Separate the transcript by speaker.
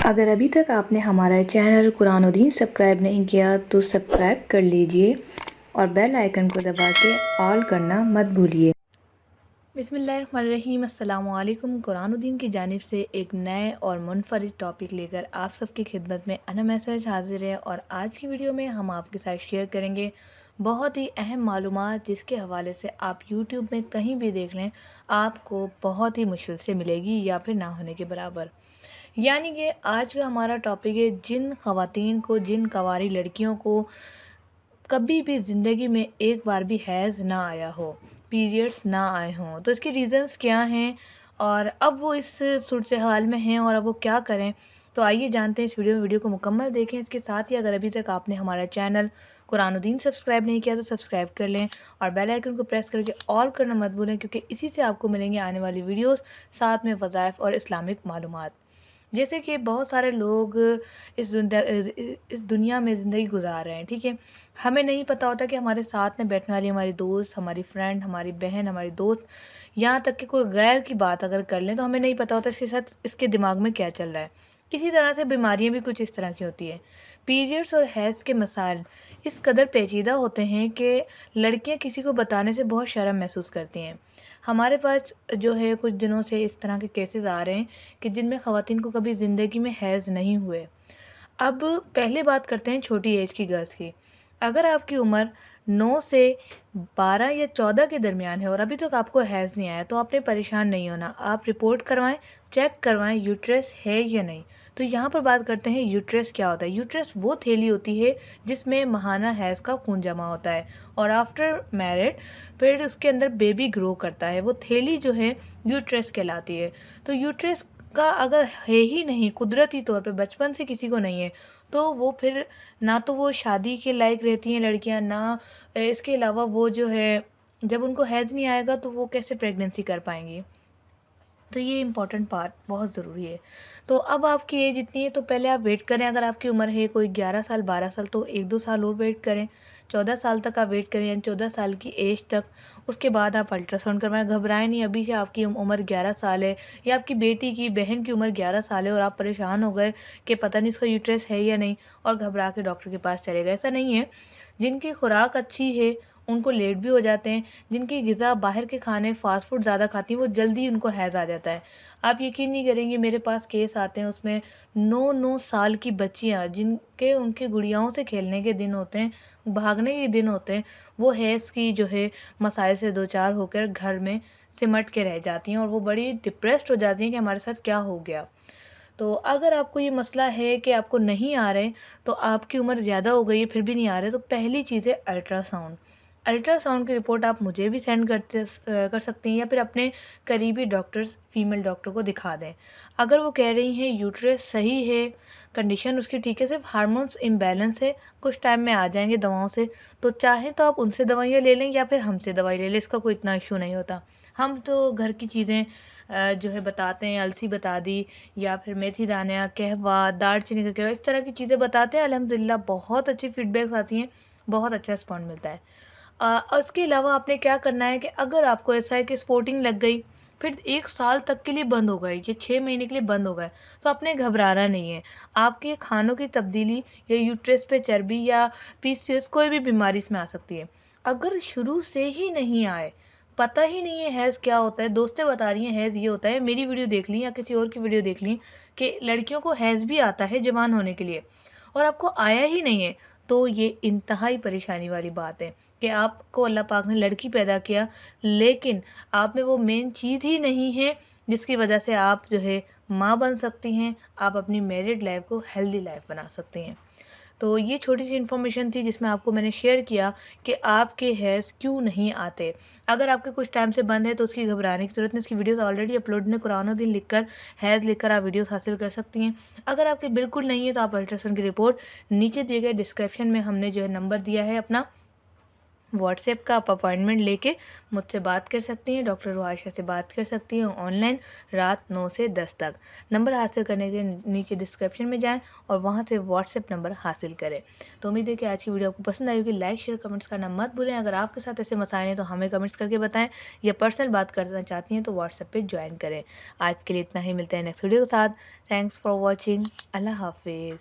Speaker 1: अगर अभी तक आपने हमारा चैनल कुरानुद्दीन सब्सक्राइब नहीं किया तो सब्सक्राइब कर लीजिए और बेल आइकन को दबा के ऑल करना मत भूलिए। बिस्मिल्लाहिर्रहमानिर्रहीम, अस्सलामुअलैकुम। कुरानुद्दीन की जानिब से एक नए और मुनफरिद टॉपिक लेकर आप सबकी खिदमत में अना मैसेज हाजिर है। और आज की वीडियो में हम आपके साथ शेयर करेंगे बहुत ही अहम मालूमात, जिसके हवाले से आप यूट्यूब में कहीं भी देख लें आपको बहुत ही मुश्किल से मिलेगी या फिर ना होने के बराबर। यानी कि आज का हमारा टॉपिक है जिन ख़वातीन को, जिन कवारी लड़कियों को कभी भी ज़िंदगी में एक बार भी हैज़ ना आया हो, पीरियड्स ना आए हों, तो इसके रीज़न्स क्या हैं और अब वो इस सूरत हाल में हैं और अब वो क्या करें। तो आइए जानते हैं इस वीडियो को मुकम्मल देखें। इसके साथ ही अगर अभी तक आपने हमारा चैनल कुरानुद्दीन सब्सक्राइब नहीं किया तो सब्सक्राइब कर लें और बेल आइकन को प्रेस करके ऑल करना मत भूलें, क्योंकि इसी से आपको मिलेंगे आने वाली वीडियोस, साथ में वज़ाइफ और इस्लामिक मालूमात। जैसे कि बहुत सारे लोग इस दुनिया में ज़िंदगी गुजार रहे हैं, ठीक है। हमें नहीं पता होता कि हमारे साथ में बैठने वाली हमारी दोस्त, हमारी फ्रेंड, हमारी बहन, हमारी दोस्त, यहाँ तक कि कोई गैर की बात अगर कर लें तो हमें नहीं पता होता इसके साथ, इसके दिमाग में क्या चल रहा है। इसी तरह से बीमारियाँ भी कुछ इस तरह की होती है। पीरियड्स और हैज़ के मसाइल इस कदर पेचीदा होते हैं कि लड़कियाँ किसी को बताने से बहुत शर्म महसूस करती हैं। हमारे पास जो है कुछ दिनों से इस तरह के केसेस आ रहे हैं कि जिनमें ख़वातीन को कभी ज़िंदगी में हैज़ नहीं हुए। अब पहले बात करते हैं छोटी एज की गर्ल्स की। अगर आपकी उम्र 9 से 12 या 14 के दरमियान है और अभी तक आपको हैज़ नहीं आया तो आपने परेशान नहीं होना। आप रिपोर्ट करवाएं, चेक करवाएं यूट्रस है या नहीं। तो यहाँ पर बात करते हैं यूट्रस क्या होता है। यूट्रस वो थैली होती है जिसमें माहाना हैज़ का खून जमा होता है और आफ्टर मैरिड फिर उसके अंदर बेबी ग्रो करता है। वो थैली जो है यूट्रस कहलाती है। तो यूट्रस का अगर है ही नहीं, कुदरती तौर पे बचपन से किसी को नहीं है, तो वो फिर ना तो वो शादी के लायक रहती हैं लड़कियां, ना इसके अलावा वो जो है जब उनको हैज़ नहीं आएगा तो वो कैसे प्रेगनेंसी कर पाएंगी। तो ये इम्पॉर्टेंट पार्ट बहुत ज़रूरी है। तो अब आपकी एज इतनी है तो पहले आप वेट करें। अगर आपकी उम्र है कोई 11 साल 12 साल तो 1-2 साल और वेट करें। 14 साल तक आप वेट करें, यानी 14 साल की एज तक। उसके बाद आप अल्ट्रासाउंड करवाएं। घबराएं नहीं, अभी से आपकी उम्र 11 साल है या आपकी बेटी की बहन की उम्र 11 साल है और आप परेशान हो गए कि पता नहीं इसका यूट्रस है या नहीं और घबरा के डॉक्टर के पास चले गए। ऐसा नहीं है। जिनकी खुराक अच्छी है उनको लेट भी हो जाते हैं। जिनकी ग़िज़ा बाहर के खाने फ़ास्ट फूड ज़्यादा खाती हैं वो जल्दी उनको हैज़ आ जाता है। आप यकीन नहीं करेंगे, मेरे पास केस आते हैं उसमें 9-9 साल की बच्चियाँ जिनके उनके गुड़ियाओं से खेलने के दिन होते हैं, भागने के दिन होते हैं, वो हैज़ की जो है मसाइल से दो चार होकर घर में सिमट के रह जाती हैं और वो बड़ी डिप्रेस्ड हो जाती हैं कि हमारे साथ क्या हो गया। तो अगर आपको ये मसला है कि आपको नहीं आ रहे, तो आपकी उम्र ज़्यादा हो गई है फिर भी नहीं आ रहे, तो पहली चीज़ है अल्ट्रासाउंड। अल्ट्रासाउंड की रिपोर्ट आप मुझे भी सेंड कर सकती हैं या फिर अपने करीबी डॉक्टर्स, फीमेल डॉक्टर को दिखा दें। अगर वो कह रही हैं यूट्रस सही है, कंडीशन उसकी ठीक है, सिर्फ हार्मोन्स इम्बैलेंस है, कुछ टाइम में आ जाएंगे दवाओं से, तो चाहें तो आप उनसे दवाइयाँ ले लें या फिर हमसे दवाई ले लें। इसका कोई इतना इशू नहीं होता। हम तो घर की चीज़ें जो है बताते हैं, अलसी बता दी या फिर मेथी दाना, कहवा, दालचीनी का कहवा, इस तरह की चीज़ें बताते हैं। अल्हम्दुलिल्लाह बहुत अच्छी फीडबैक्स आती हैं, बहुत अच्छा रिस्पॉन्ड मिलता है। और इसके अलावा आपने क्या करना है कि अगर आपको ऐसा है कि स्पॉटिंग लग गई फिर 1 साल तक के लिए बंद हो गए या 6 महीने के लिए बंद हो गए, तो आपने घबराना नहीं है। आपके खानों की तब्दीली या यूट्रस पे चर्बी या पीसीओएस कोई भी बीमारी इसमें आ सकती है। अगर शुरू से ही नहीं आए, पता ही नहीं है हैज़ क्या होता है, दोस्तें बता रही हैं हैज़ ये होता है, मेरी वीडियो देख ली या किसी और की वीडियो देख ली कि लड़कियों को हैज़ भी आता है जवान होने के लिए और आपको आया ही नहीं है, तो ये इंतहाई परेशानी वाली बात है कि आपको अल्लाह पाक ने लड़की पैदा किया लेकिन आप में वो मेन चीज़ ही नहीं है जिसकी वजह से आप जो है माँ बन सकती हैं, आप अपनी मैरिड लाइफ को हेल्दी लाइफ बना सकती हैं। तो ये छोटी सी इन्फॉर्मेशन थी जिसमें आपको मैंने शेयर किया कि आपके हैज़ क्यों नहीं आते। अगर आपके कुछ टाइम से बंद है तो उसकी घबराने की ज़रूरत नहीं, उसकी वीडियोस ऑलरेडी अपलोड ने कुरानुद्दीन लिखकर हैज़ लिखकर आप वीडियोस हासिल कर सकती हैं। अगर आपके बिल्कुल नहीं है तो आप अल्ट्रासाउंड की रिपोर्ट नीचे दिए गए डिस्क्रिप्शन में हमने जो है नंबर दिया है अपना, व्हाट्सएप का आप अपॉइंटमेंट लेके मुझसे बात कर सकती हैं, डॉक्टर रुहाशा से बात कर सकती हैं ऑनलाइन रात 9 से 10 तक। नंबर हासिल करने के नीचे डिस्क्रिप्शन में जाएं और वहां से व्हाट्सएप नंबर हासिल करें। तो उम्मीद है कि आज की वीडियो आपको पसंद आई होगी। लाइक शेयर कमेंट्स करना मत भूलें। अगर आपके साथ ऐसे मसाइल हैं तो हमें कमेंट्स करके बताएं, या पर्सनल बात करना चाहती हैं तो व्हाट्सएप पर ज्वाइन करें। आज के लिए इतना ही, मिलते हैं नेक्स्ट वीडियो के साथ। Thanks for watching. अल्लाह हाफिज़।